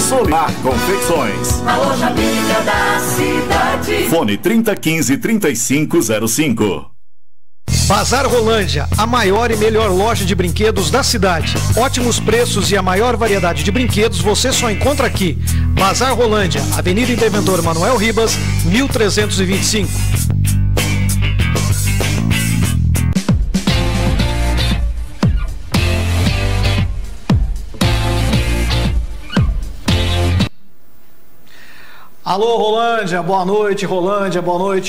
Solar Confecções. A loja amiga da cidade. Fone 3015-3505. Bazar Rolândia, a maior e melhor loja de brinquedos da cidade. Ótimos preços e a maior variedade de brinquedos você só encontra aqui. Bazar Rolândia, Avenida Interventor Manuel Ribas, 1325. Alô, Rolândia, boa noite,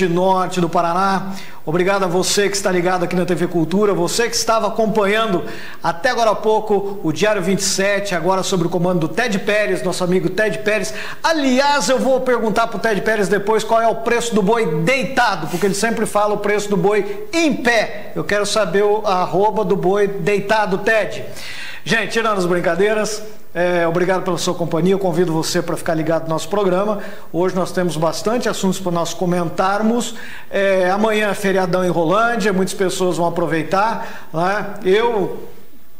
norte do Paraná. Obrigado a você que está ligado aqui na TV Cultura, você que estava acompanhando até agora há pouco o Diário 27, agora sobre o comando do Ted Pérez, nosso amigo Ted Pérez. Aliás, eu vou perguntar para o Ted Pérez depois qual é o preço do boi deitado, porque ele sempre fala o preço do boi em pé. Eu quero saber o arroba do boi deitado, Ted. Gente, tirando as brincadeiras, obrigado pela sua companhia, eu convido você para ficar ligado no nosso programa. Hoje nós temos bastante assuntos para nós comentarmos. Amanhã é feriadão em Rolândia, muitas pessoas vão aproveitar, né? Eu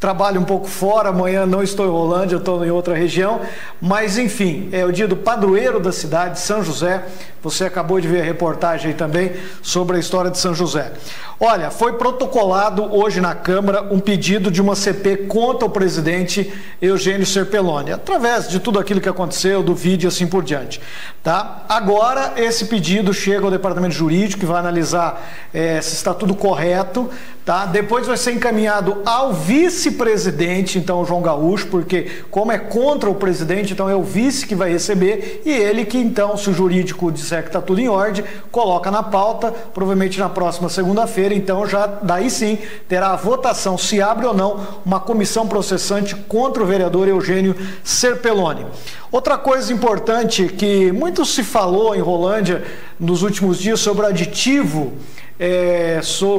trabalho um pouco fora, amanhã não estou em Rolândia, eu estou em outra região, mas enfim, é o dia do padroeiro da cidade, São José. Você acabou de ver a reportagem aí também sobre a história de São José. Olha, foi protocolado hoje na Câmara um pedido de uma CP contra o presidente Eugênio Serpelloni, através de tudo aquilo que aconteceu, do vídeo e assim por diante. Tá? Agora, esse pedido chega ao Departamento Jurídico, que vai analisar se está tudo correto. Tá? Depois vai ser encaminhado ao vice-presidente, então, João Gaúcho, porque como é contra o presidente, então é o vice que vai receber, e ele que, então, se o jurídico disser que está tudo em ordem, coloca na pauta, provavelmente na próxima segunda-feira, então já daí sim terá a votação se abre ou não uma comissão processante contra o vereador Eugênio Serpelloni. Outra coisa importante que muito se falou em Rolândia nos últimos dias sobre o aditivo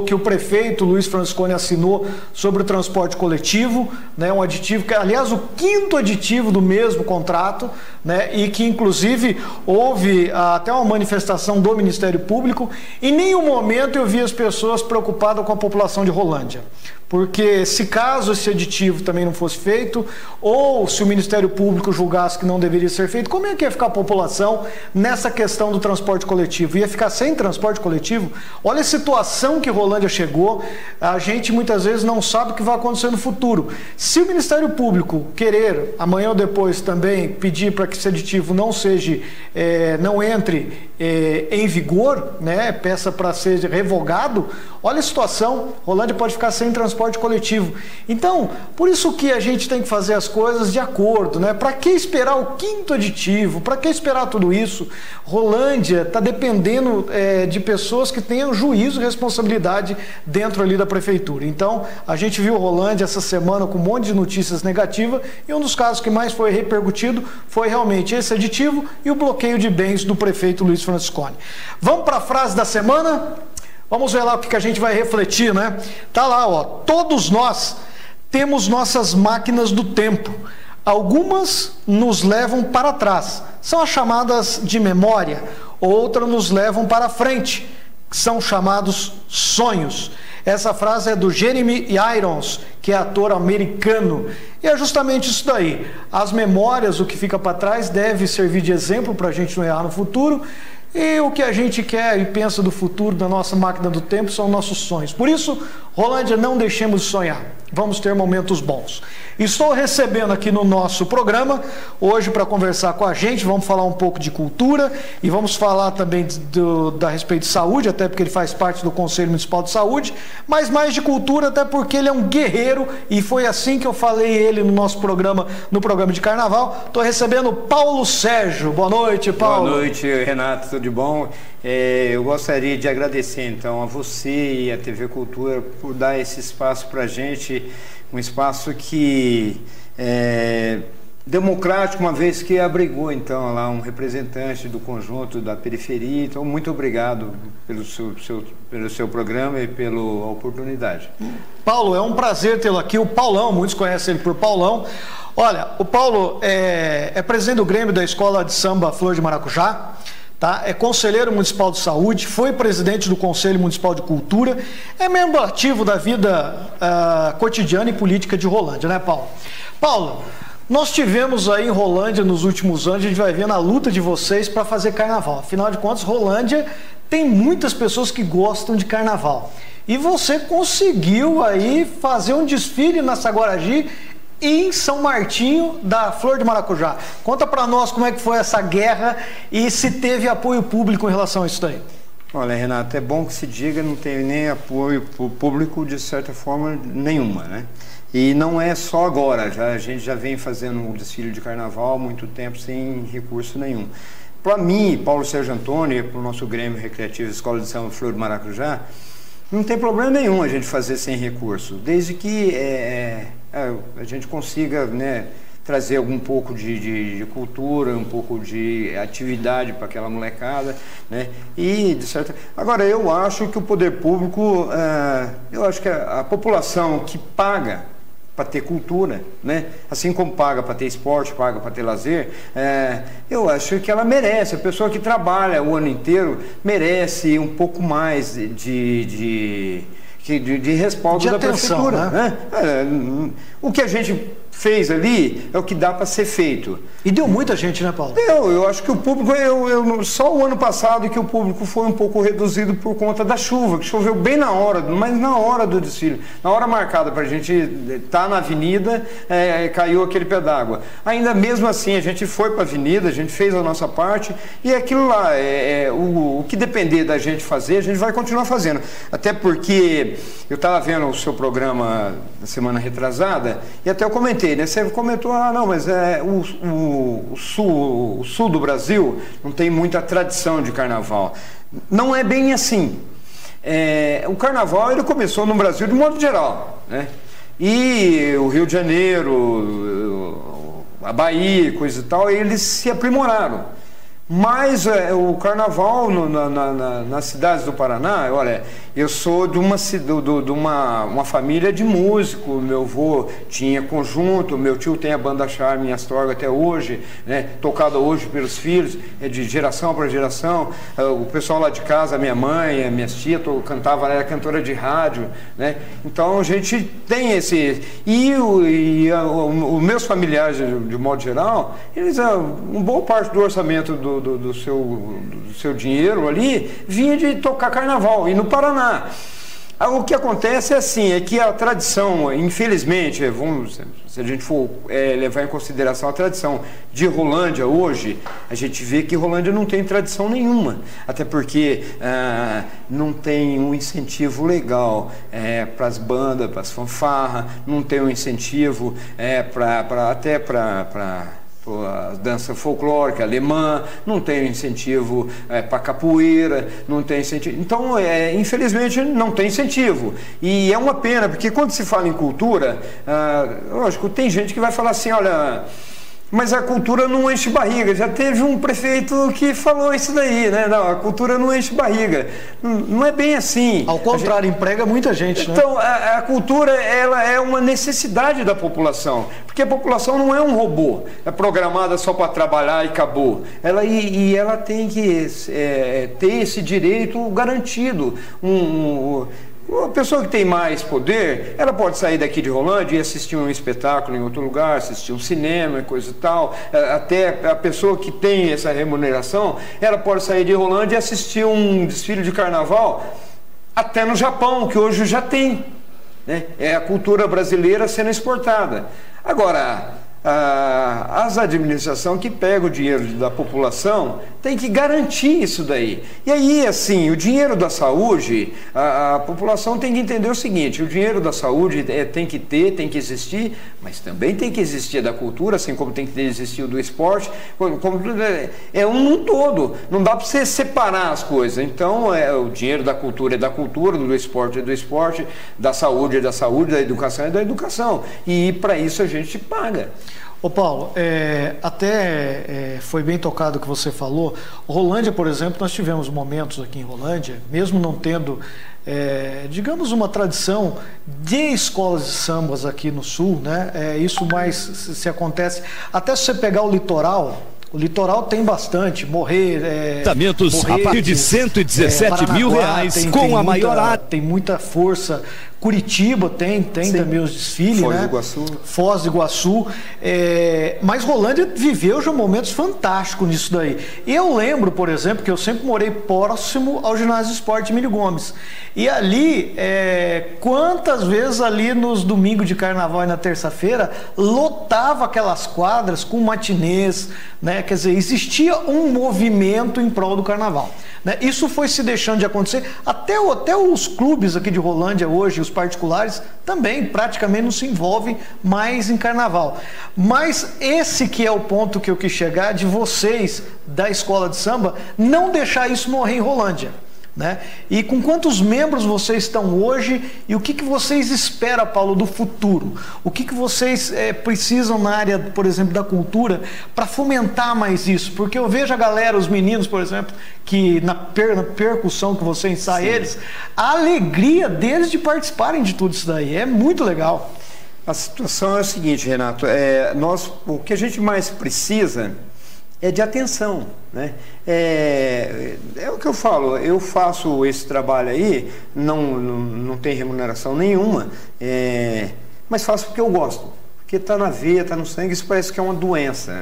que o prefeito Luiz Fransconi assinou sobre o transporte coletivo, né, um aditivo que, aliás, o quinto aditivo do mesmo contrato, né, e que inclusive houve até uma manifestação do Ministério Público. Em nenhum momento eu vi as pessoas preocupadas com a população de Rolândia, porque se caso esse aditivo também não fosse feito, ou se o Ministério Público julgasse que não deveria ser feito, como é que ia ficar a população nessa questão do transporte coletivo? Ia ficar sem transporte coletivo? Olha a situação que Rolândia chegou, a gente muitas vezes não sabe o que vai acontecer no futuro. Se o Ministério Público querer, amanhã ou depois também, pedir para que esse aditivo não seja, não entre em vigor, né, peça para ser revogado, olha a situação, Rolândia pode ficar sem transporte coletivo. Então, por isso que a gente tem que fazer as coisas de acordo, né? Para que esperar o quinto aditivo? Para que esperar tudo isso? Rolândia está dependendo de pessoas que tenham juízo e responsabilidade dentro ali da prefeitura. Então, a gente viu Rolândia essa semana com um monte de notícias negativas, e um dos casos que mais foi repercutido foi realmente esse aditivo e o bloqueio de bens do prefeito Luiz Fransconi. Vamos para a frase da semana? Vamos ver lá o que a gente vai refletir, né? Tá lá, ó. Todos nós temos nossas máquinas do tempo. Algumas nos levam para trás, são as chamadas de memória. Outras nos levam para frente, que são chamados sonhos. Essa frase é do Jeremy Irons, que é ator americano. E é justamente isso daí. As memórias, o que fica para trás, deve servir de exemplo para a gente não errar no futuro. E o que a gente quer e pensa do futuro da nossa máquina do tempo são nossos sonhos. Por isso, Rolândia, não deixemos de sonhar. Vamos ter momentos bons. Estou recebendo aqui no nosso programa, hoje para conversar com a gente, vamos falar um pouco de cultura e vamos falar também a respeito de saúde, até porque ele faz parte do Conselho Municipal de Saúde, mas mais de cultura, até porque ele é um guerreiro e foi assim que eu falei ele no nosso programa, no programa de Carnaval. Estou recebendo Paulo Sérgio. Boa noite, Paulo. Boa noite, Renato, tudo bom? Eu gostaria de agradecer então a você e a TV Cultura por dar esse espaço para a gente, um espaço que é democrático, uma vez que abrigou então lá um representante do conjunto da periferia. Então, muito obrigado pelo seu programa e pela oportunidade. Paulo, é um prazer tê-lo aqui. O Paulão, muitos conhecem ele por Paulão. Olha, o Paulo é presidente do Grêmio da Escola de Samba Flor de Maracujá. Tá? É conselheiro municipal de saúde, foi presidente do Conselho Municipal de Cultura, é membro ativo da vida cotidiana e política de Rolândia, né, Paulo? Paulo, Nós tivemos aí em Rolândia nos últimos anos, a gente vai ver na luta de vocês para fazer carnaval. Afinal de contas, Rolândia tem muitas pessoas que gostam de carnaval. E você conseguiu aí fazer um desfile na Saguaragi e em São Martinho da Flor de Maracujá. Conta para nós como é que foi essa guerra e se teve apoio público em relação a isso daí. Olha, Renato, é bom que se diga, não tem nem apoio público de certa forma nenhuma, né? E não é só agora, a gente já vem fazendo um desfile de carnaval há muito tempo sem recurso nenhum. Para mim, Paulo Sérgio Antônio, para o nosso Grêmio Recreativo Escola de Samba Flor de Maracujá, não tem problema nenhum a gente fazer sem recurso, desde que a gente consiga, né, trazer algum pouco de cultura, um pouco de atividade para aquela molecada, né? E de certa... Agora, eu acho que o poder público, eu acho que a população que paga para ter cultura, né? Assim como paga para ter esporte, paga para ter lazer, eu acho que ela merece. A pessoa que trabalha o ano inteiro merece um pouco mais de respaldo de da atenção, prefeitura, né? O que a gente fez ali é o que dá para ser feito. E deu muita gente, né, Paulo? Eu acho que o público, só o ano passado que o público foi um pouco reduzido por conta da chuva, que choveu bem na hora, mas na hora do desfile, na hora marcada para a gente estar na avenida, caiu aquele pé d'água. Ainda mesmo assim, a gente foi para a avenida, a gente fez a nossa parte, e aquilo lá, o que depender da gente fazer, a gente vai continuar fazendo. Até porque eu estava vendo o seu programa na semana retrasada, e até eu comentei, né? Você comentou, não, mas o sul do Brasil não tem muita tradição de carnaval. Não é bem assim. O carnaval ele começou no Brasil de modo geral, né? E o Rio de Janeiro, a Bahia, coisa e tal, eles se aprimoraram. Mas o carnaval nas cidades do Paraná, olha, eu sou de uma família de músicos, meu avô tinha conjunto, meu tio tem a banda Charme em Astorga até hoje, né, tocada hoje pelos filhos, de geração para geração. O pessoal lá de casa, minha mãe, minhas tias, cantava, era cantora de rádio, né? Então a gente tem esse... E os meus familiares, de modo geral, eles, uma boa parte do orçamento do seu dinheiro ali vinha de tocar carnaval. E no Paraná o que acontece é que a tradição, infelizmente, se a gente for levar em consideração a tradição de Rolândia hoje, a gente vê que Rolândia não tem tradição nenhuma, até porque não tem um incentivo legal para as bandas, para as fanfarras, não tem um incentivo até para a dança folclórica alemã, não tem incentivo para capoeira, não tem incentivo. Então, infelizmente, não tem incentivo. E é uma pena, porque quando se fala em cultura, lógico, tem gente que vai falar assim, olha... Mas a cultura não enche barriga. Já teve um prefeito que falou isso daí, né? Não, a cultura não enche barriga. Não é bem assim. Ao contrário, emprega muita gente, né? Então, a cultura, ela é uma necessidade da população. Porque a população não é um robô, é programada só para trabalhar e acabou. Ela tem que ter esse direito garantido. Uma pessoa que tem mais poder, ela pode sair daqui de Rolândia e assistir um espetáculo em outro lugar, assistir um cinema e coisa e tal. Até a pessoa que tem essa remuneração, ela pode sair de Rolândia e assistir um desfile de carnaval até no Japão, que hoje já tem, né? É a cultura brasileira sendo exportada. Agora, as administrações que pegam o dinheiro da população tem que garantir isso daí. E aí, assim, o dinheiro da saúde, a população tem que entender o seguinte: o dinheiro da saúde tem que existir, mas também tem que existir da cultura, assim como tem que existir o do esporte, é um todo. Não dá para você separar as coisas. Então, o dinheiro da cultura é da cultura, do esporte é do esporte, da saúde é da saúde, da educação é da educação. E para isso a gente paga. Ô Paulo, foi bem tocado o que você falou. Rolândia, por exemplo, nós tivemos momentos aqui em Rolândia, mesmo não tendo, digamos, uma tradição de escolas de sambas aqui no sul, né? Isso mais se acontece. Até se você pegar o litoral tem bastante, Tratamentos a partir de R$117 mil com a maior área. Tem muita força Curitiba tem também os desfiles, Foz né? do Iguaçu. Foz do Iguaçu. Mas Rolândia viveu já momentos fantásticos nisso daí. E eu lembro, por exemplo, que eu sempre morei próximo ao Ginásio Esporte Emílio Gomes. E ali, quantas vezes ali nos domingos de carnaval e na terça-feira, lotava aquelas quadras com matinês, né? Quer dizer, existia um movimento em prol do carnaval, né? Isso foi se deixando de acontecer. Até os clubes aqui de Rolândia hoje, os particulares, também praticamente não se envolvem mais em carnaval. Mas esse que é o ponto que eu quis chegar, de vocês da escola de samba, não deixar isso morrer em Rolândia, né? E com quantos membros vocês estão hoje e o que vocês esperam, Paulo, do futuro? O que vocês precisam na área, por exemplo, da cultura para fomentar mais isso? Porque eu vejo a galera, os meninos, por exemplo, que na percussão que você ensaia eles, a alegria deles de participarem de tudo isso daí é muito legal. A situação é a seguinte, Renato, o que a gente mais precisa é de atenção, né? É o que eu falo, eu faço esse trabalho aí, não tem remuneração nenhuma, mas faço porque eu gosto. Porque está na veia, está no sangue, isso parece que é uma doença,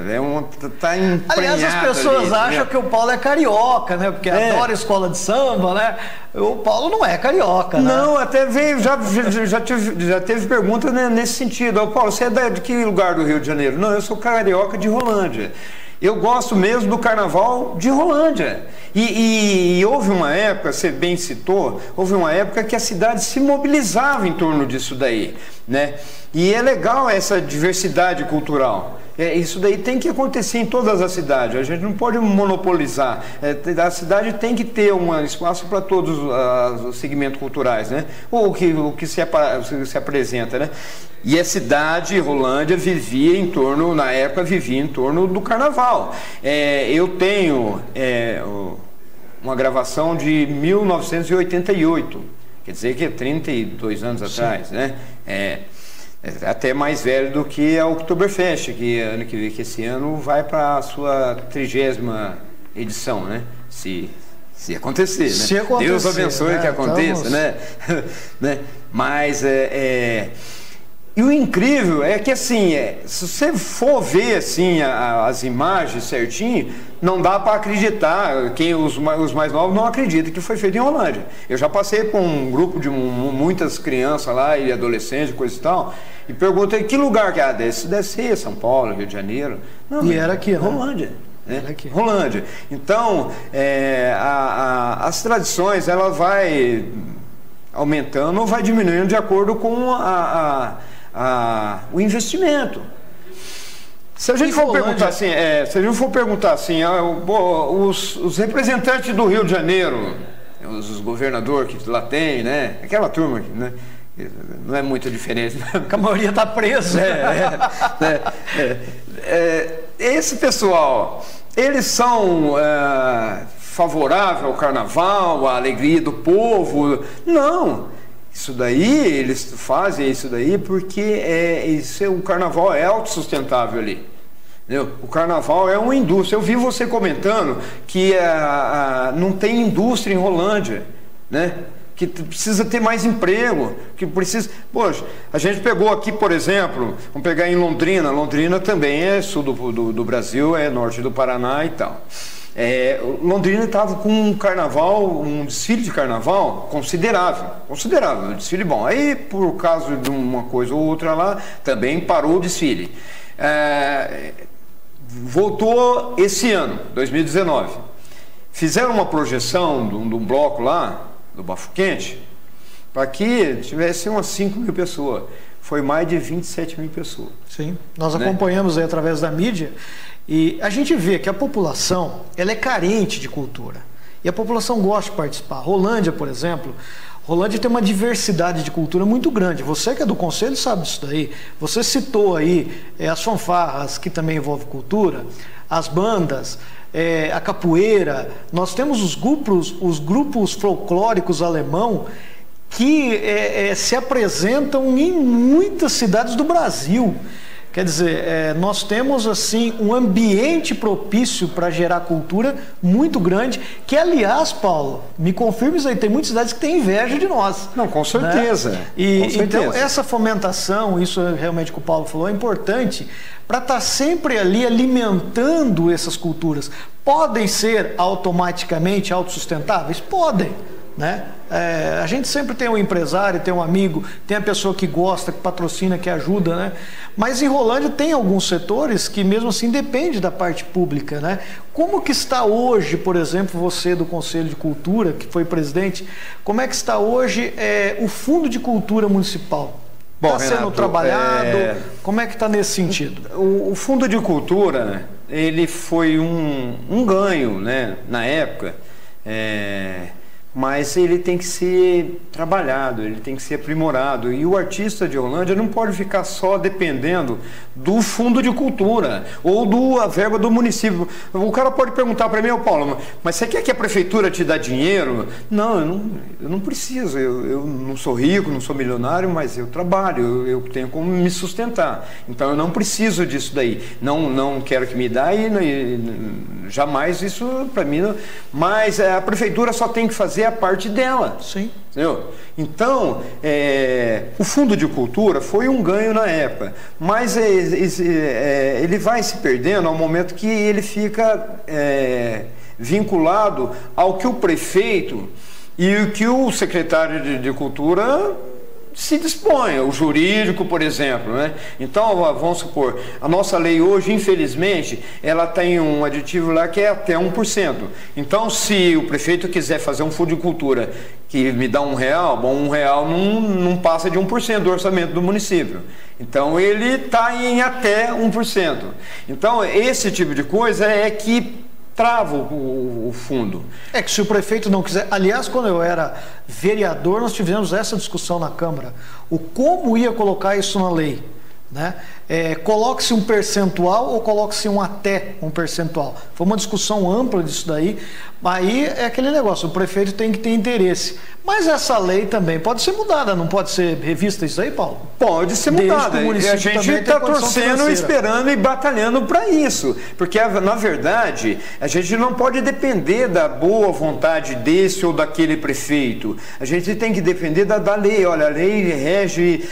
está emprenhado. Aliás, as pessoas acham que o Paulo é carioca, né? Porque adora escola de samba, né? O Paulo não é carioca, né? Não, até veio, já teve pergunta, né, nesse sentido. Paulo, você é de que lugar do Rio de Janeiro? Não, eu sou carioca de Rolândia. Eu gosto mesmo do carnaval de Rolândia. E houve uma época, você bem citou, houve uma época que a cidade se mobilizava em torno disso daí, né? E é legal essa diversidade cultural. Isso daí tem que acontecer em todas as cidades, a gente não pode monopolizar. A cidade tem que ter um espaço para todos os segmentos culturais, né? O que se apresenta, né? E a cidade, Rolândia, na época vivia em torno do carnaval. Eu tenho uma gravação de 1988, quer dizer que é 32 anos atrás, né? Até mais velho do que a Oktoberfest, que esse ano vai para a sua 30ª edição, né? Se acontecer, né? Se acontecer, Deus abençoe, né? Que aconteça, né? Mas e o incrível é que, assim, se você for ver assim, as imagens certinho, não dá para acreditar. Os mais novos não acreditam que foi feito em Rolândia. Eu já passei por um grupo de muitas crianças lá e adolescentes, coisa e tal, e perguntei que lugar que deve ser São Paulo, Rio de Janeiro. Não, e era aqui, né? Rolândia. Rolândia. Então, as tradições, ela vai aumentando ou vai diminuindo de acordo com o investimento. Se a gente for perguntar assim, os representantes do Rio de Janeiro, os governadores que lá tem, né? Aquela turma, né? Não é muito diferente. A maioria está preso. Esse pessoal, eles são favoráveis ao carnaval, à alegria do povo? Não. Isso daí, eles fazem isso daí porque o carnaval é autossustentável ali. Entendeu? O carnaval é uma indústria. Eu vi você comentando que não tem indústria em Rolândia, né? Que precisa ter mais emprego, que precisa... Poxa, a gente pegou aqui, por exemplo, vamos pegar em Londrina. Londrina também é sul do Brasil, é norte do Paraná e tal. Londrina estava com um desfile de carnaval considerável, um desfile bom. Aí, por causa de uma coisa ou outra lá, também parou o desfile. Voltou esse ano, 2019. Fizeram uma projeção de um bloco lá, do Bafo Quente, para que tivesse umas 5 mil pessoas. Foi mais de 27 mil pessoas. Sim, nós acompanhamos aí através da mídia. E a gente vê que a população, ela é carente de cultura. E a população gosta de participar. Rolândia, por exemplo, Rolândia tem uma diversidade de cultura muito grande. Você que é do conselho sabe disso daí. Você citou aí as fanfarras, que também envolve cultura, as bandas, a capoeira. Nós temos os grupos folclóricos alemão que se apresentam em muitas cidades do Brasil. Quer dizer, nós temos assim um ambiente propício para gerar cultura muito grande, que aliás, Paulo, me confirma isso aí, tem muitas cidades que têm inveja de nós. Não, com certeza. Né? Com certeza. Então essa fomentação, isso realmente que o Paulo falou, é importante para estar sempre ali alimentando essas culturas. Podem ser automaticamente autossustentáveis? Podem. Né? A gente sempre tem um empresário, tem um amigo, tem a pessoa que gosta, que patrocina, que ajuda, né? Mas em Rolândia tem alguns setores que mesmo assim depende da parte pública, né? Como que está hoje, por exemplo, você do Conselho de Cultura, que foi presidente, como é que está hoje o Fundo de Cultura Municipal? Está sendo trabalhado? Como é que está nesse sentido? O Fundo de Cultura, ele foi um ganho, né, na época, mas ele tem que ser trabalhado, ele tem que ser aprimorado. E o artista de Rolândia não pode ficar só dependendo do Fundo de Cultura ou da verba do município. O cara pode perguntar para mim, Paulo, mas você quer que a prefeitura te dê dinheiro? Não, eu não preciso, eu não sou rico, não sou milionário, mas eu trabalho, eu tenho como me sustentar. Então eu não preciso disso daí. Não quero que me dê e jamais isso para mim. Mas a prefeitura só tem que fazer a parte dela. Sim. Entendeu? Então, o Fundo de Cultura foi um ganho na época, mas ele vai se perdendo ao momento que ele fica vinculado ao que o prefeito e o que o secretário de Cultura se dispõe, o jurídico, por exemplo, né? Então, vamos supor, a nossa lei hoje, infelizmente, ela tem um aditivo lá que é até 1%. Então, se o prefeito quiser fazer um fundo de cultura que me dá R$1, bom, R$1 não passa de 1% do orçamento do município. Então, ele está em até 1%. Então, esse tipo de coisa é que trava o fundo. É que se o prefeito não quiser... Aliás, quando eu era vereador, nós tivemos essa discussão na Câmara. O como ia colocar isso na lei, né? Coloque-se um percentual ou coloque-se até um percentual. Foi uma discussão ampla disso daí. Aí é aquele negócio, o prefeito tem que ter interesse. Mas essa lei também pode ser mudada, não pode ser revista isso aí, Paulo? Pode ser mudada. E a gente está torcendo, esperando e batalhando para isso. Porque, na verdade, a gente não pode depender da boa vontade desse ou daquele prefeito. A gente tem que depender da lei. Olha, a lei rege...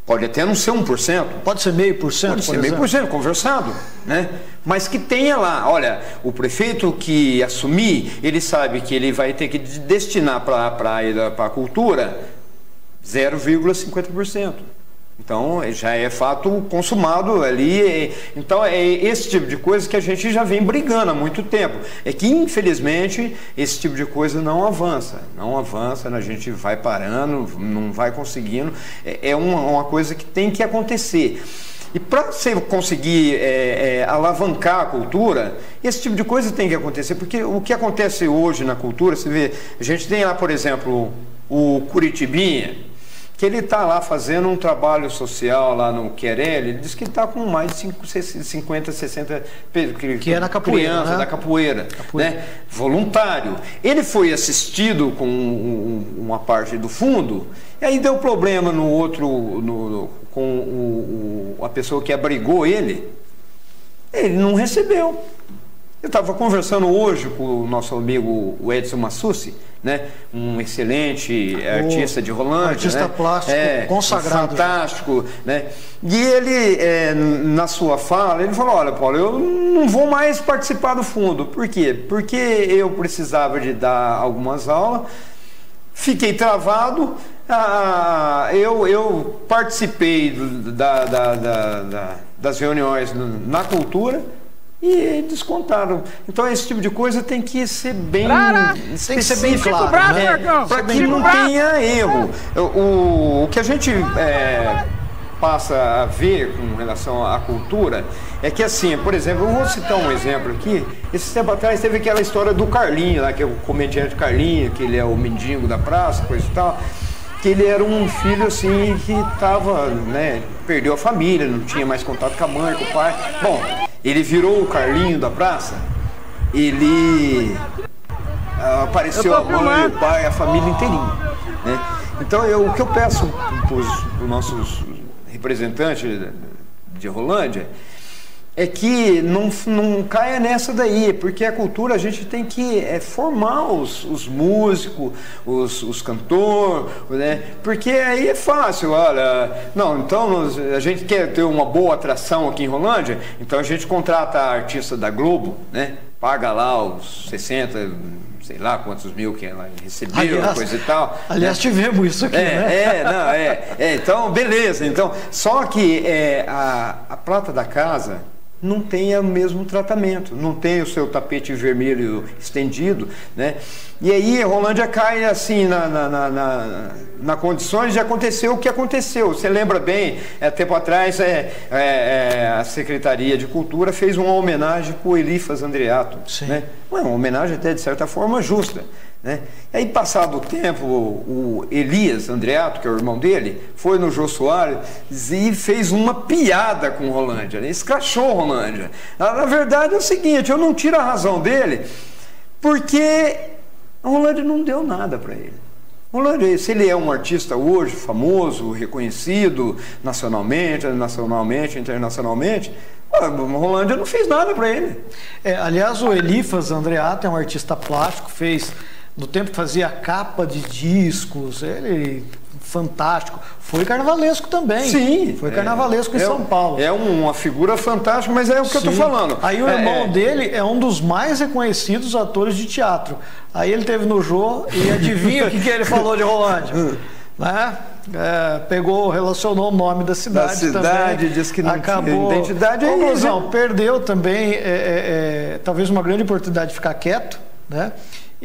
Pode até não ser 1%. Pode ser 0,5%? Pode ser 0,5%, conversado, né? Mas que tenha lá, olha, o prefeito que assumir, ele sabe que ele vai ter que destinar para a cultura 0,50%. Então, já é fato consumado ali. Então, é esse tipo de coisa que a gente já vem brigando há muito tempo. É que, infelizmente, esse tipo de coisa não avança. Não avança, a gente vai parando, não vai conseguindo. É uma coisa que tem que acontecer. E para você conseguir alavancar a cultura, esse tipo de coisa tem que acontecer. Porque o que acontece hoje na cultura, você vê, a gente tem lá, por exemplo, o Curitibinha, que ele está lá fazendo um trabalho social lá no Querelli, ele diz que ele está com mais de 50, 60 que é na capoeira, crianças, né? Da capoeira. Né? Voluntário. Ele foi assistido com uma parte do fundo, e aí deu problema no outro, com a pessoa que abrigou ele não recebeu. Eu estava conversando hoje com o nosso amigo o Edson Massucci, né? Um excelente artista de Rolândia, artista, né? Plástico, consagrado, fantástico, né? E ele, na sua fala, ele falou: olha, Paulo, eu não vou mais participar do fundo. Por quê? Porque eu precisava de dar algumas aulas, fiquei travado. Eu participei das reuniões na cultura e descontaram. Então esse tipo de coisa tem que ser bem tem que ser bem claro, né? Para que não tenha erro. O que a gente passa a ver com relação à cultura é que, assim, por exemplo, eu vou citar um exemplo aqui. Esse tempo atrás teve aquela história do Carlinho lá, que é o comediante Carlinho, que ele é o mendigo da praça, coisa e tal, que ele era um filho assim que estava, né, perdeu a família, não tinha mais contato com a mãe, com o pai. Bom, ele virou o Carlinho da praça, ele apareceu a mãe, o pai, a família inteirinha, né? Então o que eu peço para os nossos representante de Rolândia, é que não caia nessa daí, porque a cultura a gente tem que formar os músicos, os cantores, né? Porque aí é fácil, olha, não, então a gente quer ter uma boa atração aqui em Rolândia, então a gente contrata a artista da Globo, né? Paga lá os 60, sei lá quantos mil que ela recebeu, aliás, coisa e tal. Aliás, né? Tivemos isso aqui, né? Então, beleza. Então, só que a prata da casa não tem o mesmo tratamento, não tem o seu tapete vermelho estendido, né? E aí Rolândia cai assim na condições de acontecer o que aconteceu. Você lembra bem, tempo atrás a Secretaria de Cultura fez uma homenagem para o Elifas Andreato, né? Uma homenagem até de certa forma justa, né? E aí, passado o tempo, o Elias Andreato, que é o irmão dele, foi no Jô Soares e fez uma piada com Rolândia, né? Escrachou Rolândia. Na verdade é o seguinte, eu não tiro a razão dele, porque a Rolândia não deu nada para ele. Rolândia, se ele é um artista hoje, famoso, reconhecido nacionalmente, internacionalmente, a Rolândia não fez nada para ele. Aliás, o Elifas Andreato é um artista plástico, fez... No tempo que fazia capa de discos, ele fantástico. Foi carnavalesco também. Sim. Foi carnavalesco em São Paulo. É uma figura fantástica, mas é o que eu estou falando. Aí o irmão dele é um dos mais reconhecidos atores de teatro. Aí ele teve no Jô e adivinha o que ele falou de Rolândia? Né? Relacionou o nome da cidade também. Diz que não acabou. Tinha identidade. Conclusão, perdeu também talvez uma grande oportunidade de ficar quieto, né?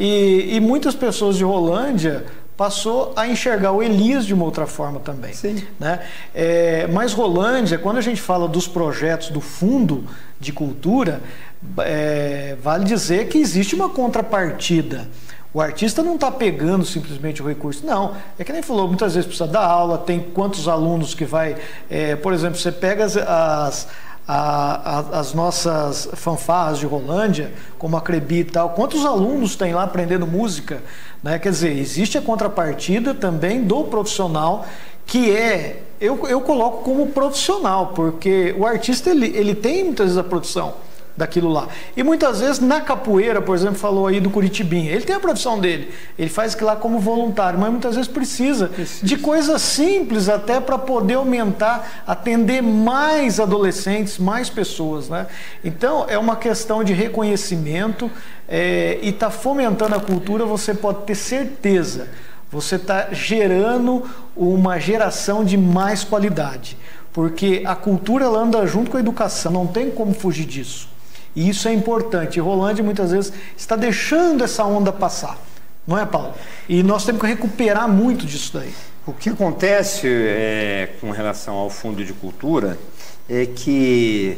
E muitas pessoas de Rolândia passou a enxergar o Elias de uma outra forma também. Sim. Né? Mas Rolândia, quando a gente fala dos projetos do Fundo de Cultura, vale dizer que existe uma contrapartida. O artista não está pegando simplesmente o recurso, não. É que nem falou, muitas vezes precisa dar aula, tem quantos alunos que vai... por exemplo, você pega as nossas fanfarras de Rolândia, como a Crebi e tal, quantos alunos tem lá aprendendo música, né? Quer dizer, existe a contrapartida também do profissional, que eu coloco como profissional, porque o artista ele tem muitas vezes a produção daquilo lá. E muitas vezes na capoeira, por exemplo, falou aí do Curitibinha, ele tem a profissão dele, ele faz aquilo lá como voluntário, mas muitas vezes precisa de coisas simples até para poder aumentar, atender mais adolescentes, mais pessoas, né? Então é uma questão de reconhecimento e está fomentando a cultura, você pode ter certeza, você está gerando uma geração de mais qualidade, porque a cultura ela anda junto com a educação, não tem como fugir disso. E isso é importante. E Rolândia muitas vezes está deixando essa onda passar, não é, Paulo? E nós temos que recuperar muito disso daí. O que acontece com relação ao Fundo de Cultura é que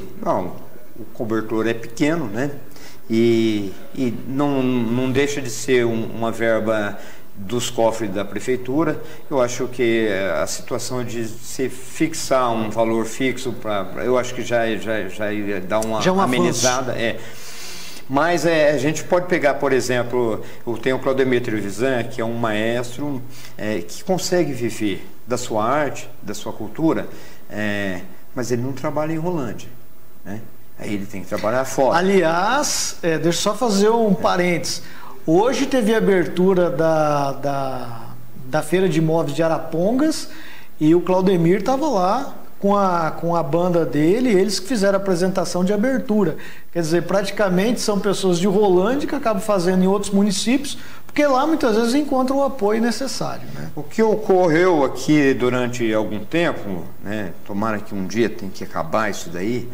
o cobertor é pequeno, né? E não deixa de ser uma verba dos cofres da prefeitura. Eu acho que a situação de se fixar um valor fixo eu acho que já ia dar uma amenizada. Mas a gente pode pegar, por exemplo, tem o Claudemir Trevisan, que é um maestro que consegue viver da sua arte, da sua cultura, mas ele não trabalha em Rolândia, né? Aí ele tem que trabalhar fora. Aliás, deixa eu só fazer um parênteses. Hoje teve a abertura da Feira de Imóveis de Arapongas e o Claudemir estava lá com a banda dele, eles que fizeram a apresentação de abertura. Quer dizer, praticamente são pessoas de Rolândia que acabam fazendo em outros municípios, porque lá muitas vezes encontram o apoio necessário, né? O que ocorreu aqui durante algum tempo, né, tomara que um dia tem que acabar isso daí,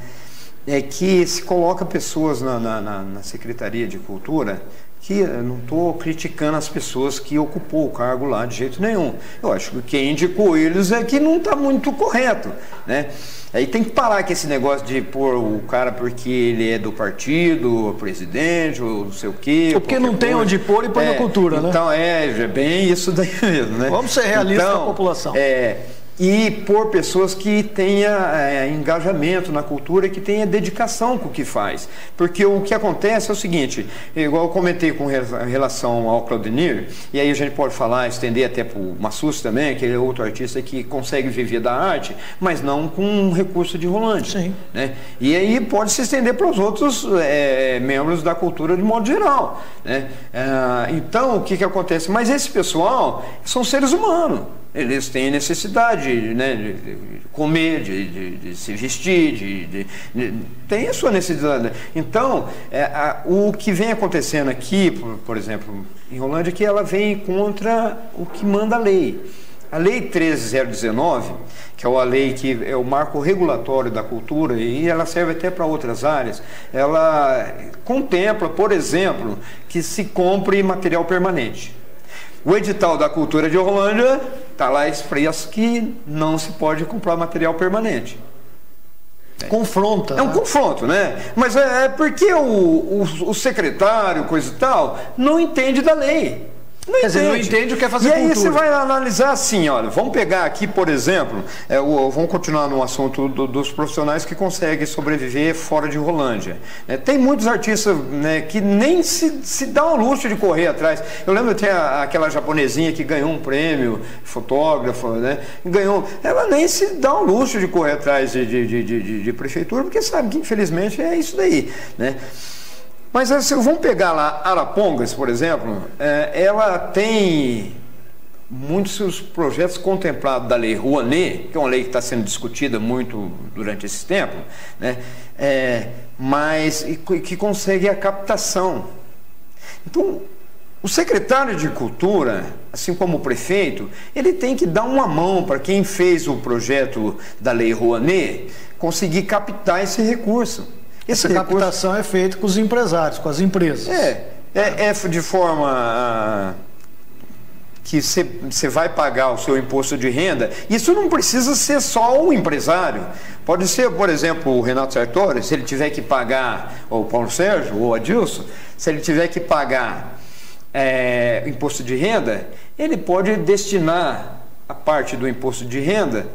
é que se coloca pessoas na Secretaria de Cultura, que eu não estou criticando as pessoas que ocupou o cargo lá de jeito nenhum. Eu acho que quem indicou eles é que não está muito correto, né? Aí tem que parar com esse negócio de pôr o cara porque ele é do partido, presidente, ou não sei o quê. Ou porque não tem onde pôr e põe na cultura, né? Então, bem isso daí mesmo, né? Vamos ser realistas com a população. e por pessoas que tenha engajamento na cultura e que tenha dedicação com o que faz. Porque o que acontece é o seguinte, igual eu comentei com relação ao Claudemir, e aí a gente pode falar, estender até para o Massucci também, que ele é outro artista que consegue viver da arte, mas não com um recurso de Rolândia. Sim. Né? E aí pode se estender para os outros membros da cultura de modo geral. Né? Então, o que acontece? Mas esse pessoal são seres humanos. Eles têm necessidade, né, de comer, de se vestir, tem a sua necessidade. Então, o que vem acontecendo aqui, por exemplo, em Rolândia, é que ela vem contra o que manda a lei. A Lei 13.019, que é a lei que é o marco regulatório da cultura, e ela serve até para outras áreas, ela contempla, por exemplo, que se compre material permanente. O edital da cultura de Rolândia está lá expresso que não se pode comprar material permanente. Confronta. É um confronto, né? Mas é porque o secretário, coisa e tal, não entende da lei. Quer dizer, não entende o que é fazer cultura. E aí você vai analisar assim, olha, vamos pegar aqui, por exemplo, vamos continuar no assunto dos profissionais que conseguem sobreviver fora de Rolândia. Tem muitos artistas, né, que nem se dá o luxo de correr atrás. Eu lembro até aquela japonesinha que ganhou um prêmio, fotógrafa, né, ela nem se dá o luxo de correr atrás de prefeitura, porque sabe que infelizmente é isso daí, né? Mas vamos pegar lá Arapongas, por exemplo, ela tem muitos projetos contemplados da Lei Rouanet, que é uma lei que está sendo discutida muito durante esse tempo, né? Mas que consegue a captação. Então, o secretário de Cultura, assim como o prefeito, ele tem que dar uma mão para quem fez o projeto da Lei Rouanet conseguir captar esse recurso. Essa captação é feita com os empresários, com as empresas. É de forma que você vai pagar o seu imposto de renda. Isso não precisa ser só o empresário. Pode ser, por exemplo, o Renato Sartori, se ele tiver que pagar, ou o Paulo Sérgio, ou o Adilson, se ele tiver que pagar imposto de renda, ele pode destinar a parte do imposto de renda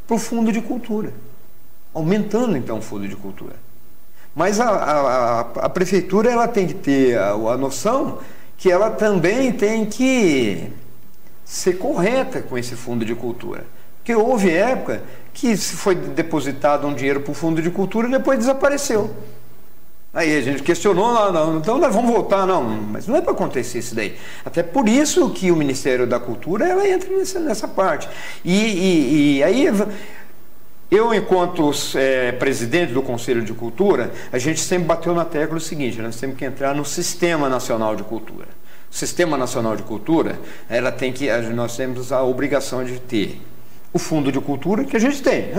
para o fundo de cultura, aumentando então o fundo de cultura. Mas a prefeitura ela tem que ter a noção que ela também tem que ser correta com esse fundo de cultura. Porque houve época que se foi depositado um dinheiro para o fundo de cultura e depois desapareceu. Aí a gente questionou, não, então nós vamos voltar, não, mas não é para acontecer isso daí. Até por isso que o Ministério da Cultura ela entra nessa parte. E aí... Eu, enquanto presidente do Conselho de Cultura, a gente sempre bateu na tecla o seguinte: nós temos que entrar no Sistema Nacional de Cultura. O Sistema Nacional de Cultura, nós temos a obrigação de ter o Fundo de Cultura, que a gente tem,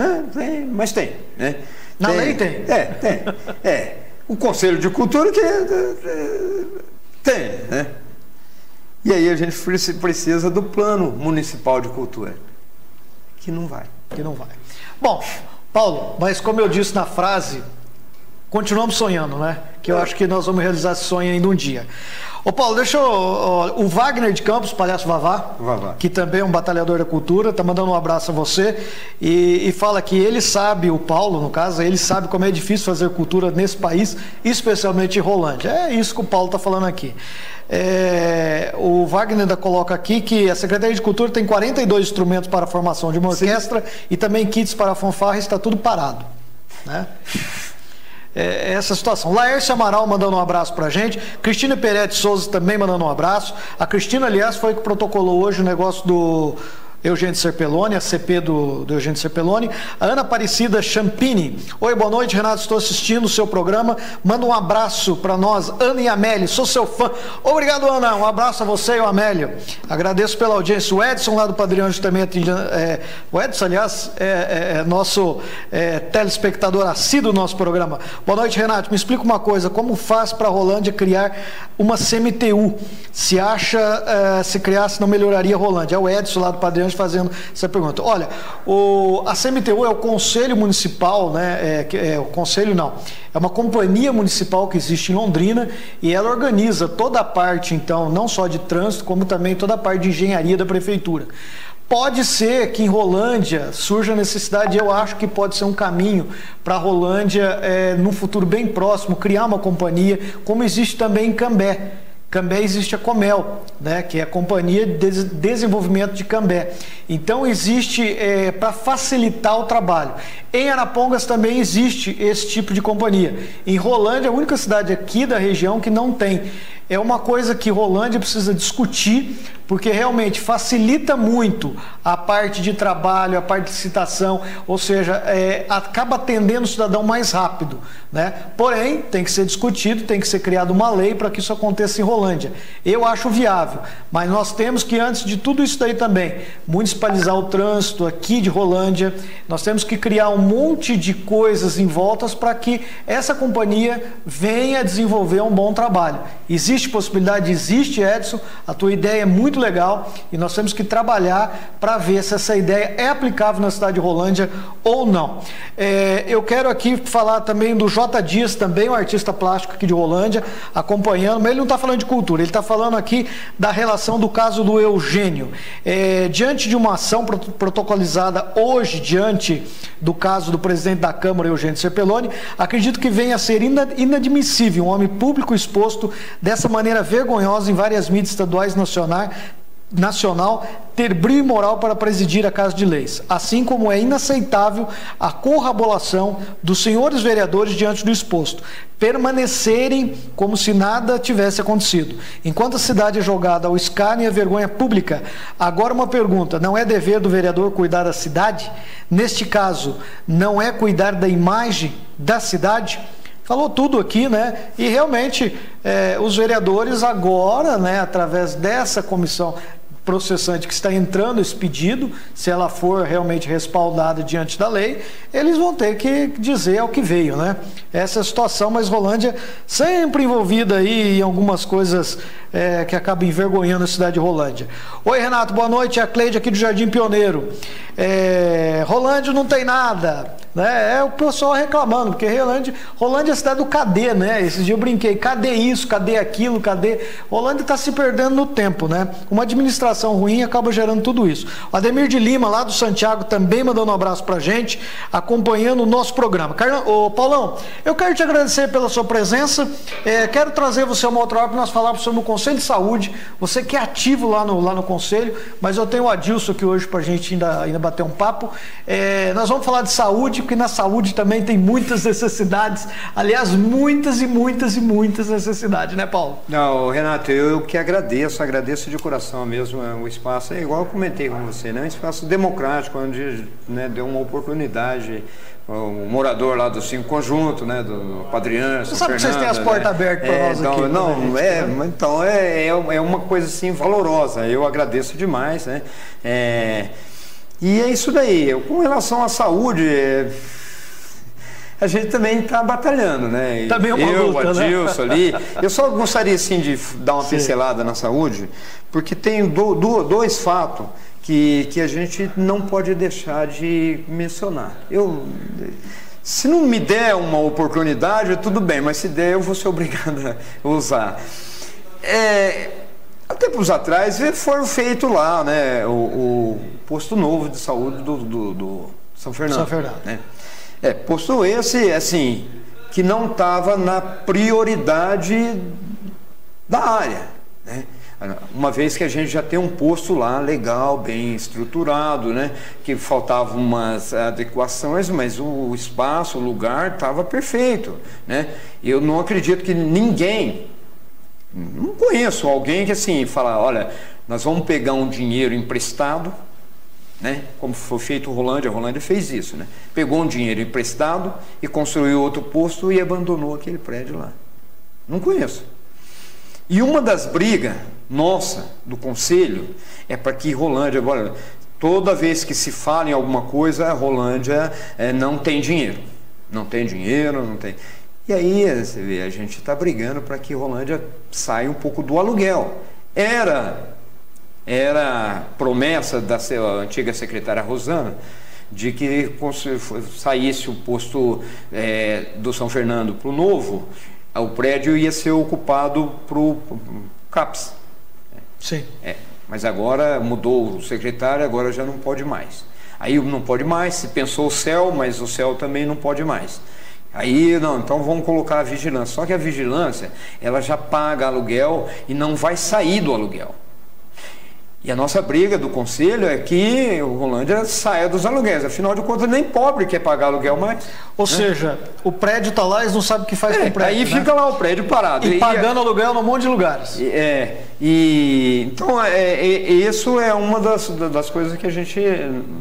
mas tem. Né? Na lei tem. Tem. O Conselho de Cultura que tem. Né? E aí a gente precisa do Plano Municipal de Cultura, que não vai. Bom, Paulo, mas como eu disse na frase, continuamos sonhando, né? Que eu acho que nós vamos realizar esse sonho ainda um dia. Ô Paulo, o Wagner de Campos, palhaço Vavá, que também é um batalhador da cultura, tá mandando um abraço a você e fala que ele sabe, o Paulo no caso, ele sabe como é difícil fazer cultura nesse país, especialmente em Rolândia. É isso que o Paulo tá falando aqui. O Wagner ainda coloca aqui que a Secretaria de Cultura tem 42 instrumentos para a formação de uma orquestra. Sim. E também kits para a fanfarra, está tudo parado, né? Essa situação. Laércio Amaral mandando um abraço pra gente. Cristina Peretti Souza também mandando um abraço. A Cristina, aliás, foi que protocolou hoje o negócio do Eugênio Serpelloni, a CP do Eugênio Serpelloni. A Ana Aparecida Champini. Oi, boa noite, Renato, estou assistindo o seu programa. Manda um abraço para nós, Ana e Amélio, sou seu fã. Obrigado, Ana, um abraço a você e ao Amélio. Agradeço pela audiência. O Edson lá do Padre Anjo também atendendo. O Edson, aliás, é nosso telespectador assíduo do nosso programa. Boa noite, Renato, me explica uma coisa, como faz para a Rolândia criar uma CMTU? Se acha, se criasse não melhoraria a Rolândia? É o Edson lá do Padre Anjo fazendo essa pergunta. Olha, a CMTU é o Conselho Municipal, né? O Conselho não, é uma companhia municipal que existe em Londrina e ela organiza toda a parte, então, não só de trânsito, como também toda a parte de engenharia da prefeitura. Pode ser que em Rolândia surja a necessidade, eu acho que pode ser um caminho para Rolândia, num futuro bem próximo, criar uma companhia, como existe também em Cambé. Cambé existe a Comel, né, que é a Companhia de Desenvolvimento de Cambé. Então existe para facilitar o trabalho. Em Arapongas também existe esse tipo de companhia. Em Rolândia, a única cidade aqui da região que não tem. É uma coisa que Rolândia precisa discutir, porque realmente facilita muito a parte de trabalho, a parte de licitação, ou seja, acaba atendendo o cidadão mais rápido, né? Porém, tem que ser discutido, tem que ser criada uma lei para que isso aconteça em Rolândia. Eu acho viável, mas nós temos que, antes de tudo isso daí também, municipalizar o trânsito aqui de Rolândia, nós temos que criar um monte de coisas em voltas para que essa companhia venha desenvolver um bom trabalho. Existe possibilidade? Existe, Edson, a tua ideia é muito legal e nós temos que trabalhar para ver se essa ideia é aplicável na cidade de Rolândia ou não. Eu quero aqui falar também do J. Dias, também um artista plástico aqui de Rolândia, acompanhando, mas ele não está falando de cultura, ele está falando aqui da relação do caso do Eugênio. Diante de uma ação protocolizada hoje, diante do caso do presidente da Câmara, Eugênio Cepeloni, acredito que venha a ser inadmissível um homem público exposto dessa maneira vergonhosa em várias mídias estaduais e nacional ter brio moral para presidir a Casa de Leis, assim como é inaceitável a corroboração dos senhores vereadores diante do exposto, permanecerem como se nada tivesse acontecido, enquanto a cidade é jogada ao escárnio e à vergonha pública. Agora uma pergunta, não é dever do vereador cuidar da cidade? Neste caso, não é cuidar da imagem da cidade? Falou tudo aqui, né? E realmente os vereadores agora, né, através dessa comissão processante que está entrando esse pedido, se ela for realmente respaldada diante da lei, eles vão ter que dizer ao que veio, né? Essa é a situação, mas Rolândia sempre envolvida aí em algumas coisas que acabam envergonhando a cidade de Rolândia. Oi, Renato, boa noite, é a Cleide aqui do Jardim Pioneiro. Rolândia não tem nada, né? É o pessoal reclamando, porque Rolândia é a cidade do cadê, né? Esses dias eu brinquei, cadê isso, cadê aquilo, cadê? Rolândia está se perdendo no tempo, né? Uma administração ruim acaba gerando tudo isso. O Ademir de Lima, lá do Santiago, também mandando um abraço pra gente, acompanhando o nosso programa. Ô, Paulão, eu quero te agradecer pela sua presença, quero trazer você uma outra hora para nós falarmos sobre o Conselho de Saúde, você que é ativo lá no Conselho, mas eu tenho o Adilson aqui hoje pra gente ainda bater um papo. Nós vamos falar de saúde, porque na saúde também tem muitas necessidades, aliás, muitas e muitas e muitas necessidades, né, Paulo? Não, Renato, eu que agradeço de coração mesmo. O espaço é igual eu comentei com você, né? Um espaço democrático, onde, né, deu uma oportunidade o morador lá do Cinco Conjunto, né, do Padriano, você sabe que vocês têm as portas abertas para nós aqui. Então é uma coisa assim valorosa, eu agradeço demais, né? E é isso daí. Com relação à saúde, a gente também está batalhando, né? Também é uma luta, o Adilson, né? Ali. Eu só gostaria, assim, de dar uma pincelada na saúde, porque tem dois fatos que a gente não pode deixar de mencionar. Se não me der uma oportunidade, tudo bem, mas se der, eu vou ser obrigado a usar. Há tempos atrás, foram feito lá, né, o posto novo de saúde do São Fernando. Né? Posto esse, assim, que não estava na prioridade da área, né? Uma vez que a gente já tem um posto lá legal, bem estruturado, né? Que faltavam umas adequações, mas o espaço, o lugar estava perfeito, né? Eu não acredito que não conheço alguém que assim fala, olha, nós vamos pegar um dinheiro emprestado, né? Como foi feito a Rolândia fez isso, né? Pegou um dinheiro emprestado e construiu outro posto e abandonou aquele prédio lá. Não conheço. E uma das brigas nossa do Conselho é para que Rolândia, agora, toda vez que se fala em alguma coisa, a Rolândia não tem dinheiro. Não tem dinheiro, não tem. E aí, você vê, a gente está brigando para que Rolândia saia um pouco do aluguel. Era promessa da antiga secretária Rosana de que saísse o posto do São Fernando para o novo, o prédio ia ser ocupado para o CAPS. Sim. mas agora mudou o secretário, agora já não pode mais. Aí não pode mais, se pensou o CEL, mas o CEL também não pode mais. Aí, não, então vamos colocar a vigilância. Só que a vigilância, ela já paga aluguel e não vai sair do aluguel. E a nossa briga do conselho é que o Rolândia saia dos aluguéis. Afinal de contas, nem pobre quer pagar aluguel mais. Ou seja, o prédio está lá e eles não sabem o que faz com o prédio. Aí fica lá o prédio parado. E pagando aluguel num monte de lugares. Então, isso é uma das coisas que a gente...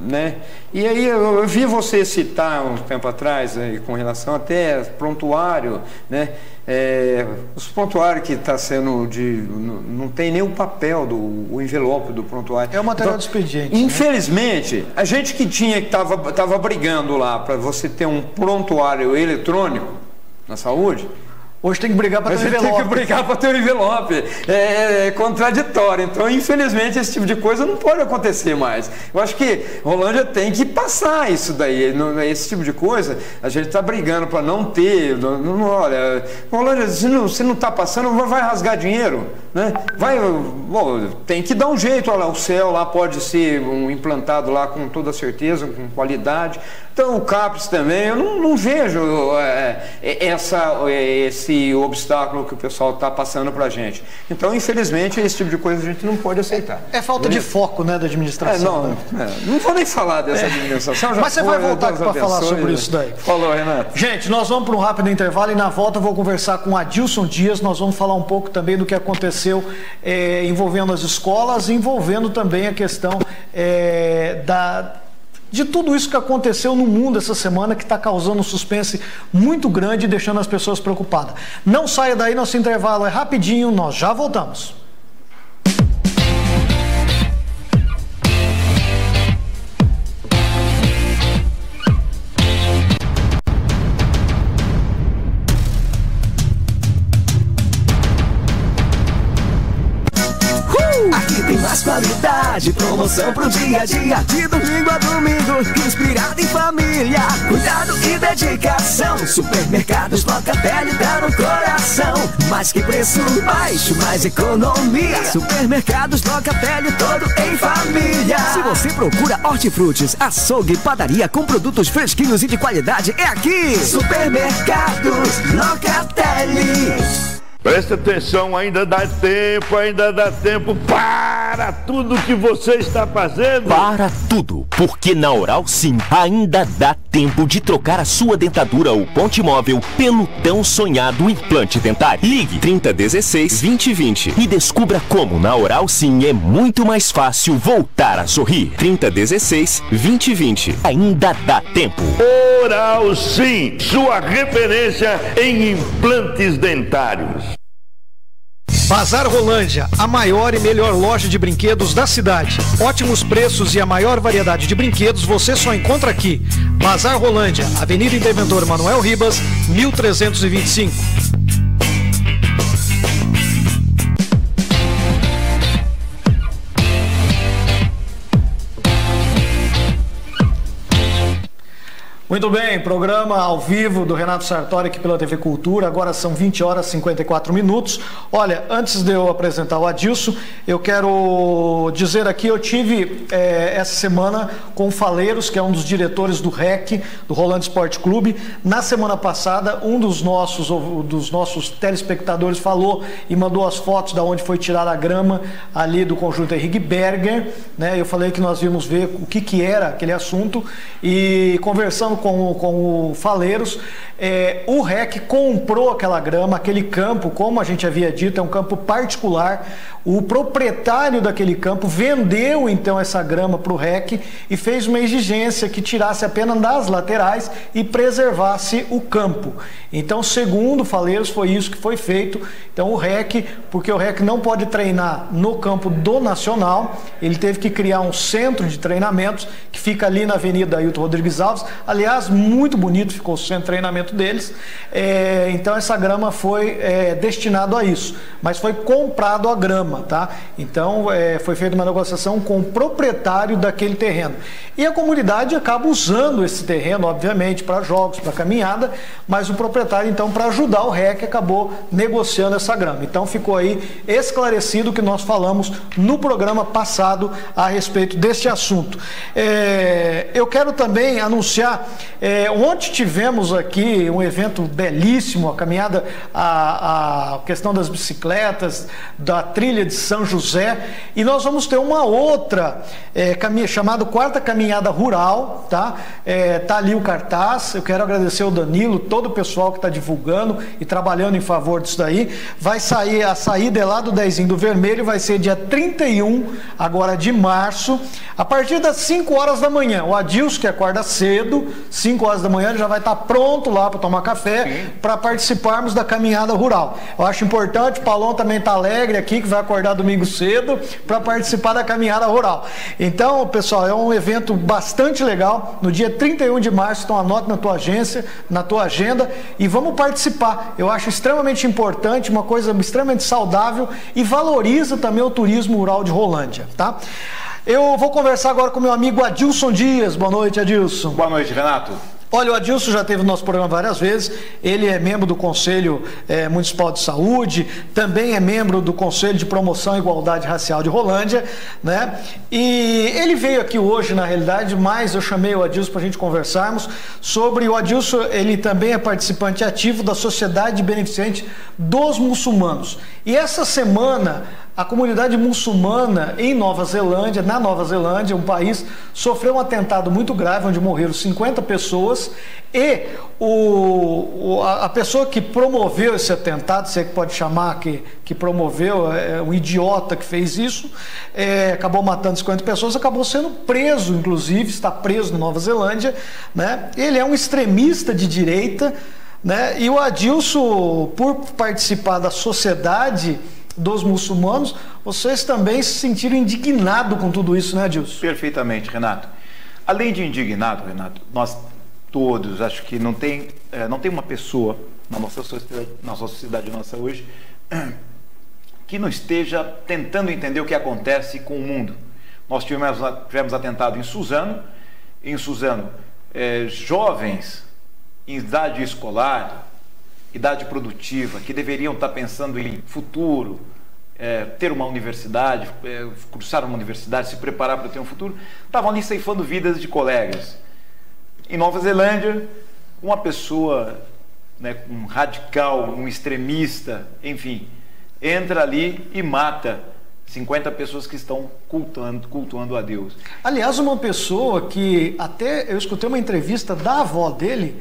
né? E aí eu vi você citar um tempo atrás, com relação até prontuário, né? Os prontuários que está sendo não tem nem o papel o envelope do prontuário. É o material de expediente. Infelizmente, a gente que estava brigando lá para você ter um prontuário eletrônico na saúde, hoje tem que brigar para ter um envelope. Tem que brigar para ter um envelope. É contraditório. Então, infelizmente, esse tipo de coisa não pode acontecer mais. Eu acho que Rolândia tem que passar isso daí. Esse tipo de coisa, a gente está brigando para não ter. Olha, Rolândia, se não está passando, vai rasgar dinheiro. Né? Tem que dar um jeito. Olha lá, o CEL lá pode ser implantado lá com toda certeza, com qualidade. Então, o CAPES também, eu não vejo esse obstáculo que o pessoal está passando para a gente. Então, infelizmente, esse tipo de coisa a gente não pode aceitar. É falta de foco, né, da administração. Não vou nem falar dessa administração. Mas você vai voltar aqui para falar sobre isso daí. Falou, Renato. Gente, nós vamos para um rápido intervalo e na volta eu vou conversar com Adilson Dias. Nós vamos falar um pouco também do que aconteceu envolvendo as escolas, envolvendo também a questão de tudo isso que aconteceu no mundo essa semana, que está causando um suspense muito grande e deixando as pessoas preocupadas. Não saia daí, nosso intervalo é rapidinho, nós já voltamos. Aqui tem mais qualidade, promoção pro dia a dia, de domingo a domingo, inspirado em família, cuidado e dedicação. Supermercados Locatelli dá no coração. Mais que preço baixo, mais economia. Supermercados Locatelli, todo em família. Se você procura hortifrutis, açougue, padaria com produtos fresquinhos e de qualidade, é aqui. Supermercados Locatelli. Presta atenção, ainda dá tempo para tudo que você está fazendo. Para tudo, porque na Oral Sim ainda dá tempo de trocar a sua dentadura ou ponte móvel pelo tão sonhado implante dentário. Ligue 3016-2020 e descubra como na Oral Sim é muito mais fácil voltar a sorrir. 3016-2020, ainda dá tempo. Oral Sim, sua referência em implantes dentários. Bazar Rolândia, a maior e melhor loja de brinquedos da cidade. Ótimos preços e a maior variedade de brinquedos você só encontra aqui. Bazar Rolândia, Avenida Interventor Manuel Ribas, 1325. Muito bem, programa ao vivo do Renato Sartori aqui pela TV Cultura, agora são 20 horas e 54 minutos. Olha, antes de eu apresentar o Adilson, eu quero dizer aqui, eu tive essa semana com o Faleiros, que é um dos diretores do REC, do Rolândia Esporte Clube. Na semana passada, um dos nossos telespectadores falou e mandou as fotos da onde foi tirada a grama ali do conjunto Henrique Berger, né? Eu falei que nós íamos ver o que era aquele assunto e conversando com o Faleiros, o REC comprou aquela grama, aquele campo, como a gente havia dito, é um campo particular. O proprietário daquele campo vendeu então essa grama para o REC e fez uma exigência que tirasse apenas das laterais e preservasse o campo. Então, segundo Faleiros, foi isso que foi feito. Então o REC, porque o REC não pode treinar no campo do Nacional, ele teve que criar um centro de treinamentos que fica ali na Avenida Ailton Rodrigues Alves. Aliás, Aliás, muito bonito ficou o centro de treinamento deles. Então essa grama foi destinado a isso, mas foi comprado a grama, tá? Então foi feita uma negociação com o proprietário daquele terreno. E a comunidade acaba usando esse terreno, obviamente, para jogos, para caminhada, mas o proprietário, então, para ajudar o REC, acabou negociando essa grama. Então ficou aí esclarecido o que nós falamos no programa passado a respeito deste assunto. Eu quero também anunciar, ontem tivemos aqui um evento belíssimo, a caminhada, a questão das bicicletas, da trilha de São José, e nós vamos ter uma outra chamada Quarta Caminhada Rural, tá? Tá ali o cartaz. Eu quero agradecer ao Danilo, todo o pessoal que está divulgando e trabalhando em favor disso daí. Vai sair, a saída é lá do Dezinho do Vermelho, vai ser dia 31 agora de março, a partir das 5 horas da manhã. O Adilson, que acorda cedo, 5 horas da manhã, ele já vai estar pronto lá para tomar café, para participarmos da caminhada rural. Eu acho importante, o Paulão também está alegre aqui, que vai acordar domingo cedo para participar da caminhada rural. Então, pessoal, é um evento bastante legal, no dia 31 de março, então anote na tua agência, na tua agenda, e vamos participar. Eu acho extremamente importante, uma coisa extremamente saudável, e valoriza também o turismo rural de Rolândia, tá? Eu vou conversar agora com meu amigo Adilson Dias. Boa noite, Adilson. Boa noite, Renato. Olha, o Adilson já teve no nosso programa várias vezes, ele é membro do Conselho Municipal de Saúde, também é membro do Conselho de Promoção e Igualdade Racial de Rolândia, né? E ele veio aqui hoje, na realidade, mas eu chamei o Adilson para a gente conversarmos sobre o Adilson. Ele também é participante ativo da Sociedade Beneficente dos Muçulmanos. E essa semana, a comunidade muçulmana em Nova Zelândia, um país, sofreu um atentado muito grave, onde morreram 50 pessoas, e a pessoa que promoveu esse atentado, se é que pode chamar que promoveu, um idiota que fez isso, acabou matando 50 pessoas, acabou sendo preso, inclusive, está preso na Nova Zelândia, né? Ele é um extremista de direita, né? E o Adilson, por participar da Sociedade dos Muçulmanos, vocês também se sentiram indignados com tudo isso, né, Adilson? Perfeitamente, Renato. Além de indignado, Renato, nós todos, acho que não tem uma pessoa na nossa sociedade nossa hoje que não esteja tentando entender o que acontece com o mundo. Nós tivemos atentado em Suzano, jovens em idade escolar, idade produtiva, que deveriam estar pensando em futuro, ter uma universidade, cursar uma universidade, se preparar para ter um futuro, estavam ali ceifando vidas de colegas. Em Nova Zelândia, uma pessoa, né, um radical, um extremista, enfim, entra ali e mata 50 pessoas que estão cultuando a Deus. Aliás, uma pessoa que até eu escutei uma entrevista da avó dele,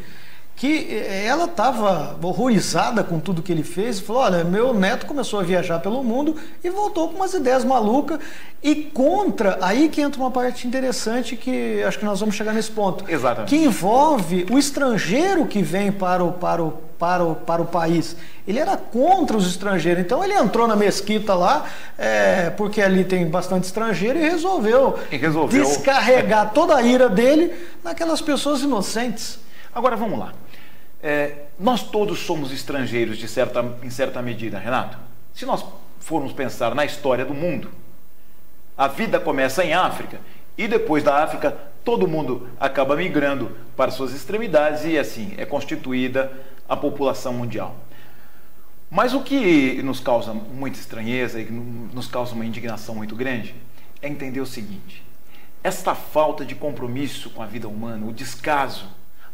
que ela estava horrorizada com tudo que ele fez, e falou: olha, meu neto começou a viajar pelo mundo e voltou com umas ideias malucas, e contra, aí que entra uma parte interessante, que acho que nós vamos chegar nesse ponto. Exatamente. Que envolve o estrangeiro que vem para o país. Ele era contra os estrangeiros, então ele entrou na mesquita lá, porque ali tem bastante estrangeiro, e resolveu descarregar toda a ira dele naquelas pessoas inocentes. Agora vamos lá. Nós todos somos estrangeiros em certa medida, Renato. Se nós formos pensar na história do mundo, a vida começa em África, e depois da África todo mundo acaba migrando para suas extremidades, e assim é constituída a população mundial. Mas o que nos causa muita estranheza e nos causa uma indignação muito grande é entender o seguinte: esta falta de compromisso com a vida humana, o descaso.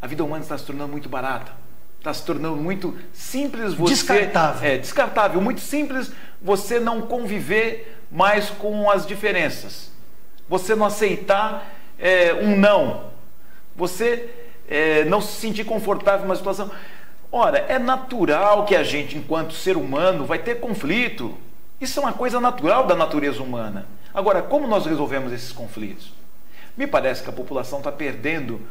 A vida humana está se tornando muito barata, está se tornando muito simples descartável. Descartável, muito simples você não conviver mais com as diferenças, você não aceitar um não, você não se sentir confortável numa situação. Ora, é natural que a gente, enquanto ser humano, vai ter conflito. Isso é uma coisa natural da natureza humana. Agora, como nós resolvemos esses conflitos? Me parece que a população está perdendo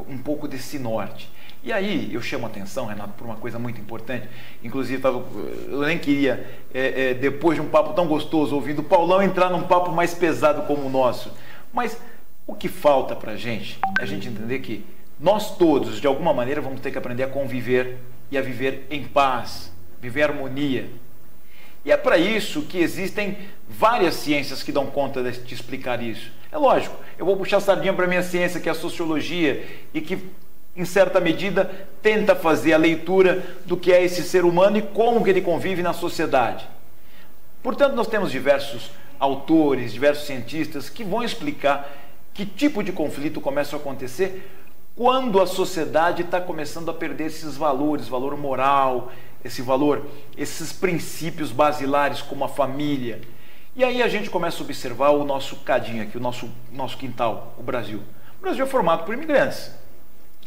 um pouco desse norte. E aí eu chamo a atenção, Renato, por uma coisa muito importante. Inclusive, eu nem queria, depois de um papo tão gostoso, ouvindo o Paulão, entrar num papo mais pesado como o nosso. Mas o que falta para a gente é a gente entender que nós todos, de alguma maneira, vamos ter que aprender a conviver e a viver em paz, viver em harmonia. E é para isso que existem várias ciências que dão conta de explicar isso. É lógico, eu vou puxar a sardinha para a minha ciência, que é a sociologia, e que, em certa medida, tenta fazer a leitura do que é esse ser humano e como que ele convive na sociedade. Portanto, nós temos diversos autores, diversos cientistas que vão explicar que tipo de conflito começa a acontecer quando a sociedade está começando a perder esses valores, valor moral, esses princípios basilares como a família. E aí a gente começa a observar o nosso cadinho aqui, o nosso quintal, o Brasil. O Brasil é formado por imigrantes.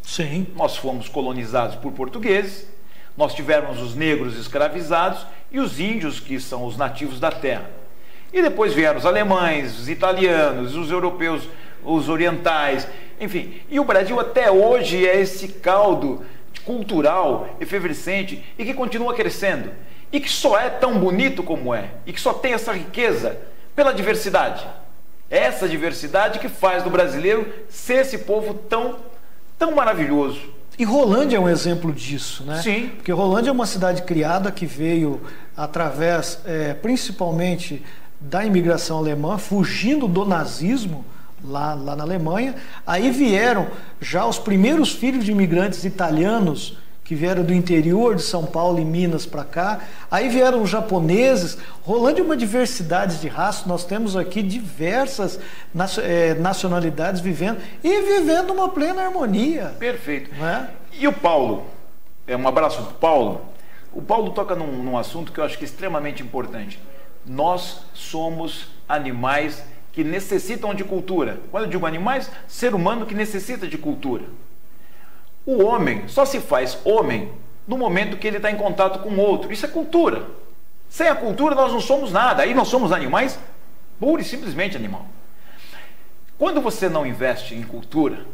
Sim. Nós fomos colonizados por portugueses, nós tivemos os negros escravizados e os índios, que são os nativos da terra. E depois vieram os alemães, os italianos, os europeus, os orientais, enfim. E o Brasil até hoje é esse caldo cultural, efervescente, e que continua crescendo. E que só é tão bonito como é. E que só tem essa riqueza pela diversidade. É essa diversidade que faz do brasileiro ser esse povo tão maravilhoso. E Rolândia é um exemplo disso, né? Sim. Porque Rolândia é uma cidade criada que veio através, principalmente, da imigração alemã, fugindo do nazismo lá na Alemanha. Aí vieram já os primeiros filhos de imigrantes italianos que vieram do interior de São Paulo e Minas para cá. Aí vieram os japoneses. Rolândia é uma diversidade de raças. Nós temos aqui diversas nacionalidades vivendo uma plena harmonia. Perfeito. Né? E o Paulo, um abraço para o Paulo. O Paulo toca num assunto que eu acho que é extremamente importante. Nós somos animais que necessitam de cultura. Quando eu digo animais, ser humano que necessita de cultura. O homem só se faz homem no momento que ele está em contato com o outro. Isso é cultura. Sem a cultura nós não somos nada. Aí nós somos animais, pura e simplesmente animal. Quando você não investe em cultura,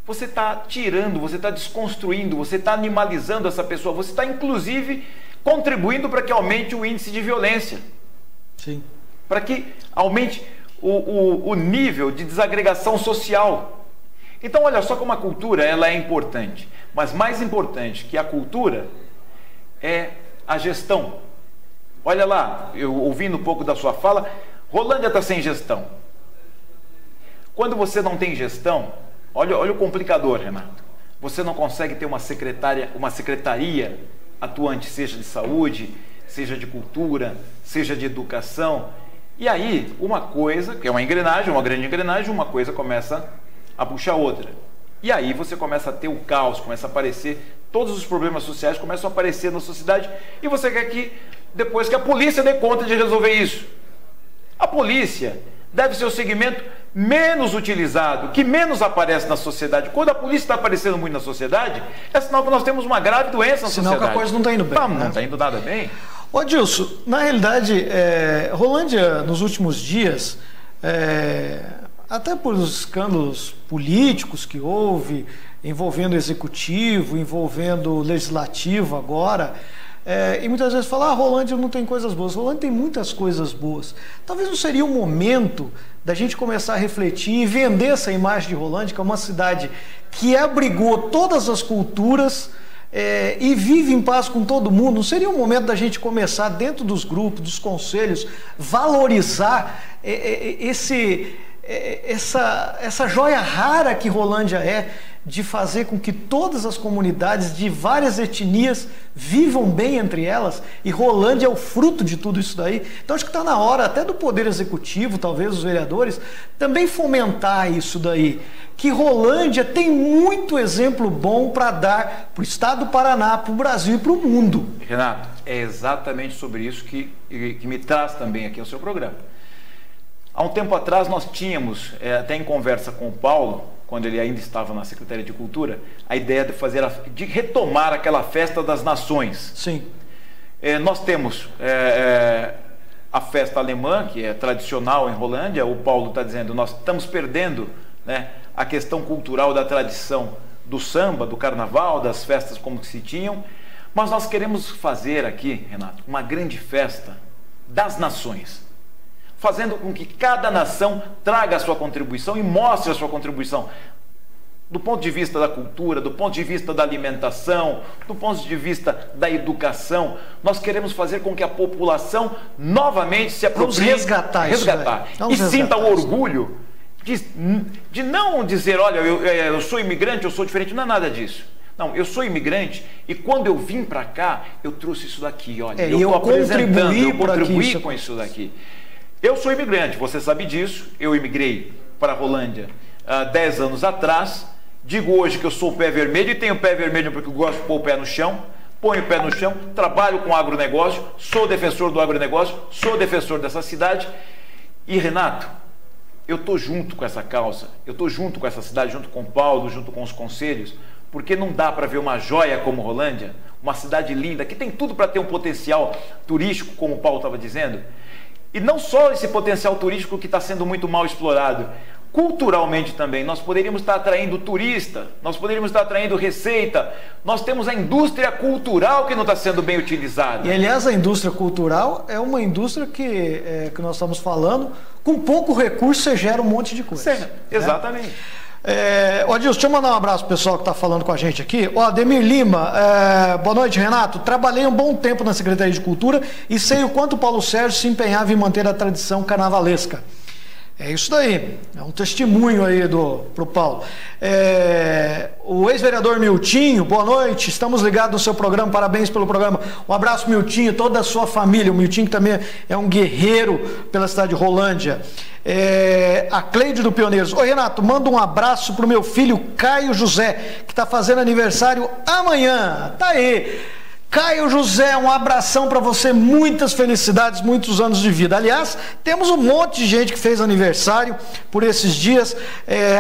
você está tirando, você está desconstruindo, você está animalizando essa pessoa. Você está inclusive contribuindo para que aumente o índice de violência. Sim. Para que aumente o nível de desagregação social. Então, olha só como a cultura ela é importante. Mas mais importante que a cultura é a gestão. Olha lá, eu ouvindo um pouco da sua fala, Rolândia está sem gestão. Quando você não tem gestão, olha o complicador, Renato. Você não consegue ter uma secretaria atuante, seja de saúde, seja de cultura, seja de educação. E aí, uma coisa, que é uma engrenagem, uma grande engrenagem, uma coisa começa a puxar outra. E aí você começa a ter o caos, começa a aparecer, todos os problemas sociais começam a aparecer na sociedade, e você quer que, depois que a polícia dê conta de resolver isso. A polícia deve ser o segmento menos utilizado, que menos aparece na sociedade. Quando a polícia está aparecendo muito na sociedade, é sinal que nós temos uma grave doença na sociedade. Sinal que a coisa não está indo bem. Não está indo nada bem. Ô Dilson, na realidade, Rolândia, nos últimos dias, até por os escândalos políticos que houve, envolvendo o executivo, envolvendo o legislativo agora, e muitas vezes fala, Rolândia não tem coisas boas. Rolândia tem muitas coisas boas. Talvez não seria o momento da gente começar a refletir e vender essa imagem de Rolândia, que é uma cidade que abrigou todas as culturas, e vive em paz com todo mundo. Não seria o momento da gente começar, dentro dos grupos, dos conselhos, valorizar essa joia rara que Rolândia é, de fazer com que todas as comunidades de várias etnias vivam bem entre elas, e Rolândia é o fruto de tudo isso daí. Então acho que está na hora até do Poder Executivo, talvez os vereadores, também fomentar isso daí, que Rolândia tem muito exemplo bom para dar para o estado do Paraná, para o Brasil e para o mundo. Renato, é exatamente sobre isso que me traz também aqui ao seu programa. Há um tempo atrás nós tínhamos, até em conversa com o Paulo, quando ele ainda estava na Secretaria de Cultura, a ideia de retomar aquela festa das nações. Sim. Nós temos a festa alemã, que é tradicional em Rolândia. O Paulo está dizendo, nós estamos perdendo, né, a questão cultural da tradição do samba, do carnaval, das festas como que se tinham, mas nós queremos fazer aqui, Renato, uma grande festa das nações, fazendo com que cada nação traga a sua contribuição e mostre a sua contribuição. do ponto de vista da cultura, do ponto de vista da alimentação, do ponto de vista da educação. Nós queremos fazer com que a população novamente se aproprie, resgatar isso, e sinta o orgulho de não dizer, olha, eu sou imigrante, eu sou diferente. Não é nada disso. Não, eu sou imigrante e quando eu vim para cá, eu trouxe isso daqui, olha, eu estou apresentando, eu contribuí com isso daqui. Eu sou imigrante, você sabe disso, eu imigrei para a Rolândia há 10 anos atrás. Digo hoje que eu sou o pé vermelho, e tenho o pé vermelho porque eu gosto de pôr o pé no chão, ponho o pé no chão, trabalho com agronegócio, sou defensor do agronegócio, sou defensor dessa cidade. E Renato, eu estou junto com essa causa, eu estou junto com essa cidade, junto com o Paulo, junto com os conselhos, porque não dá para ver uma joia como Rolândia, uma cidade linda, que tem tudo para ter um potencial turístico, como o Paulo estava dizendo, e não só esse potencial turístico que está sendo muito mal explorado, culturalmente também. Nós poderíamos estar atraindo turista, nós poderíamos estar atraindo receita. Nós temos a indústria cultural que não está sendo bem utilizada. E aliás, a indústria cultural é uma indústria que nós estamos falando, com pouco recurso você gera um monte de coisa. Sim, exatamente. Adilson, deixa eu mandar um abraço pro pessoal que está falando com a gente aqui. Ademir Lima, boa noite, Renato. Trabalhei um bom tempo na Secretaria de Cultura e sei o quanto o Paulo Sérgio se empenhava em manter a tradição carnavalesca. É isso daí, é um testemunho aí pro Paulo. O ex-vereador Miltinho, boa noite, estamos ligados no seu programa, parabéns pelo programa. Um abraço, Miltinho, toda a sua família. O Miltinho que também é um guerreiro pela cidade de Rolândia. A Cleide do Pioneiros. Oi, Renato, manda um abraço pro meu filho Caio José, que está fazendo aniversário amanhã. Tá aí. Caio José, um abração para você, muitas felicidades, muitos anos de vida. Aliás, temos um monte de gente que fez aniversário por esses dias,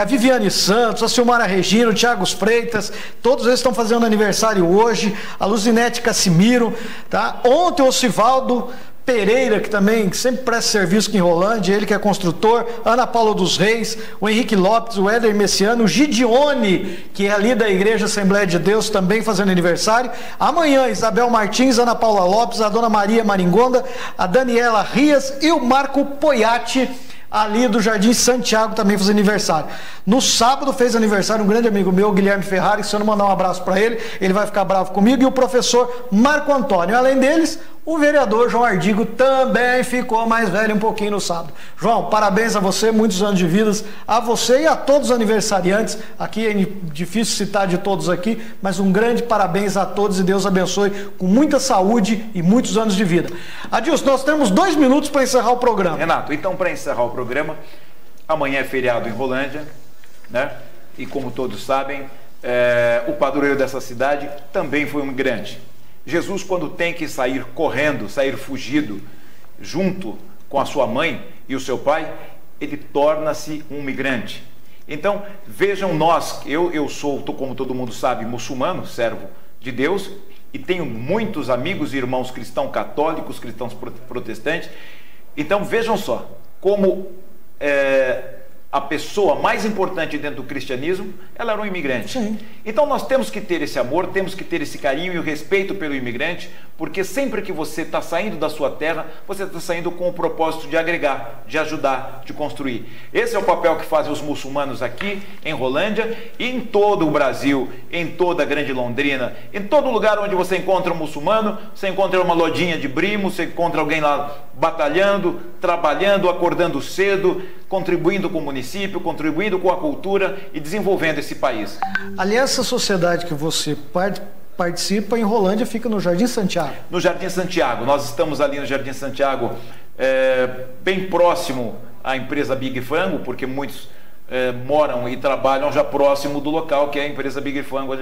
a Viviane Santos, a Silmara Regina, o Thiago Freitas, todos eles estão fazendo aniversário hoje, a Luzinete Cassimiro, tá? Ontem o Osivaldo Pereira, que também sempre presta serviço aqui em Rolândia, ele que é construtor, Ana Paula dos Reis, o Henrique Lopes, o Éder Messiano, o Gideone, que é ali da Igreja Assembleia de Deus, também fazendo aniversário. Amanhã, Isabel Martins, Ana Paula Lopes, a Dona Maria Maringonda, a Daniela Rias e o Marco Poiati, ali do Jardim Santiago, também faz aniversário. No sábado fez aniversário um grande amigo meu, Guilherme Ferrari, que se eu não mandar um abraço para ele, ele vai ficar bravo comigo, e o professor Marco Antônio. Além deles, o vereador João Ardigo também ficou mais velho um pouquinho no sábado. João, parabéns a você, muitos anos de vida a você e a todos os aniversariantes. Aqui é difícil citar de todos aqui, mas um grande parabéns a todos e Deus abençoe com muita saúde e muitos anos de vida. Adilson, nós temos 2 minutos para encerrar o programa. Renato, então para encerrar o programa, amanhã é feriado em Rolândia, né? E como todos sabem, o padroeiro dessa cidade também foi um imigrante. Jesus, quando tem que sair correndo, sair fugido, junto com a sua mãe e o seu pai, ele torna-se um migrante. Então, vejam nós, eu sou, como todo mundo sabe, muçulmano, servo de Deus, e tenho muitos amigos e irmãos cristãos católicos, cristãos protestantes. Então, vejam só, como a pessoa mais importante dentro do cristianismo, ela era um imigrante. Sim. Então nós temos que ter esse amor, temos que ter esse carinho e o respeito pelo imigrante, porque sempre que você está saindo da sua terra, você está saindo com o propósito de agregar, de ajudar, de construir. Esse é o papel que fazem os muçulmanos aqui em Rolândia e em todo o Brasil, em toda a Grande Londrina, em todo lugar onde você encontra um muçulmano, você encontra uma lojinha de brimo, você encontra alguém lá batalhando, trabalhando, acordando cedo, contribuindo com o município, contribuindo com a cultura e desenvolvendo esse país. Aliás, essa sociedade que você participa em Rolândia fica no Jardim Santiago. No Jardim Santiago, nós estamos ali no Jardim Santiago, bem próximo à empresa Big Frango, porque muitos moram e trabalham já próximo do local, que é a empresa Big Frango,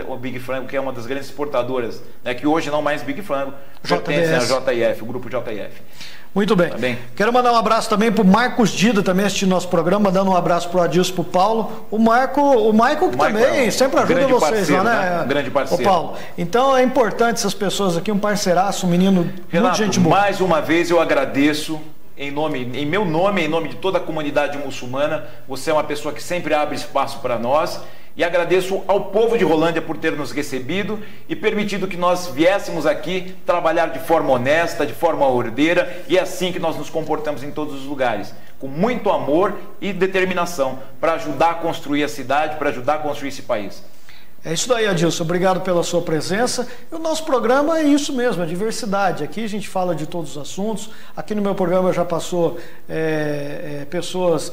que é uma das grandes exportadoras, né, que hoje não mais Big Frango, pertence à JF, o grupo JF. Muito bem. Tá bem. Quero mandar um abraço também para o Marcos Dida, também assistindo nosso programa, dando um abraço para o Adilson, para o Paulo. O Michael que também sempre ajuda vocês lá, né? Um grande parceiro. Ô Paulo, então é importante essas pessoas aqui, um parceiraço, um menino, Renato, muito gente boa. Mais uma vez eu agradeço, em meu nome, em nome de toda a comunidade muçulmana. Você é uma pessoa que sempre abre espaço para nós E agradeço ao povo de Rolândia por ter nos recebido e permitido que nós viéssemos aqui trabalhar de forma honesta, de forma ordeira, e é assim que nós nos comportamos em todos os lugares, com muito amor e determinação para ajudar a construir a cidade, para ajudar a construir esse país. É isso daí, Adilson. Obrigado pela sua presença. E o nosso programa é isso mesmo, a diversidade. Aqui a gente fala de todos os assuntos. Aqui no meu programa já passou pessoas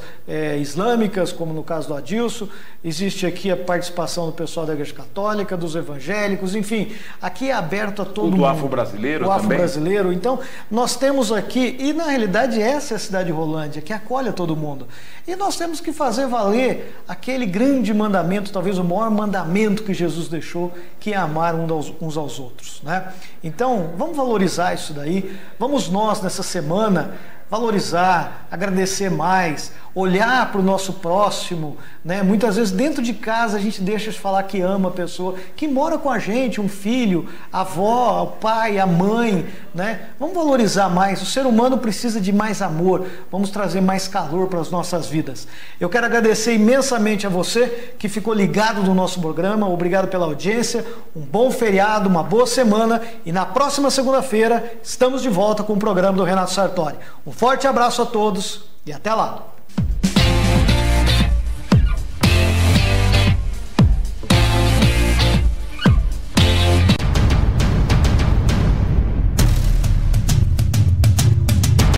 islâmicas, como no caso do Adilson. Existe aqui a participação do pessoal da Igreja Católica, dos evangélicos, enfim. Aqui é aberto a todo mundo. Do afro-brasileiro também. O afro-brasileiro. Então, nós temos aqui, e na realidade essa é a cidade de Rolândia, que acolhe a todo mundo. E nós temos que fazer valer aquele grande mandamento, talvez o maior mandamento que Jesus deixou, que é amar uns aos outros, né? Então, vamos valorizar isso daí. Vamos nós, nessa semana, valorizar, agradecer mais, olhar para o nosso próximo, né? Muitas vezes dentro de casa a gente deixa de falar que ama a pessoa que mora com a gente, um filho, a avó, o pai, a mãe, né? Vamos valorizar mais. O ser humano precisa de mais amor. Vamos trazer mais calor para as nossas vidas. Eu quero agradecer imensamente a você que ficou ligado no nosso programa. Obrigado pela audiência. Um bom feriado, uma boa semana, e na próxima segunda-feira estamos de volta com o programa do Renato Sartori. Um forte abraço a todos e até lá!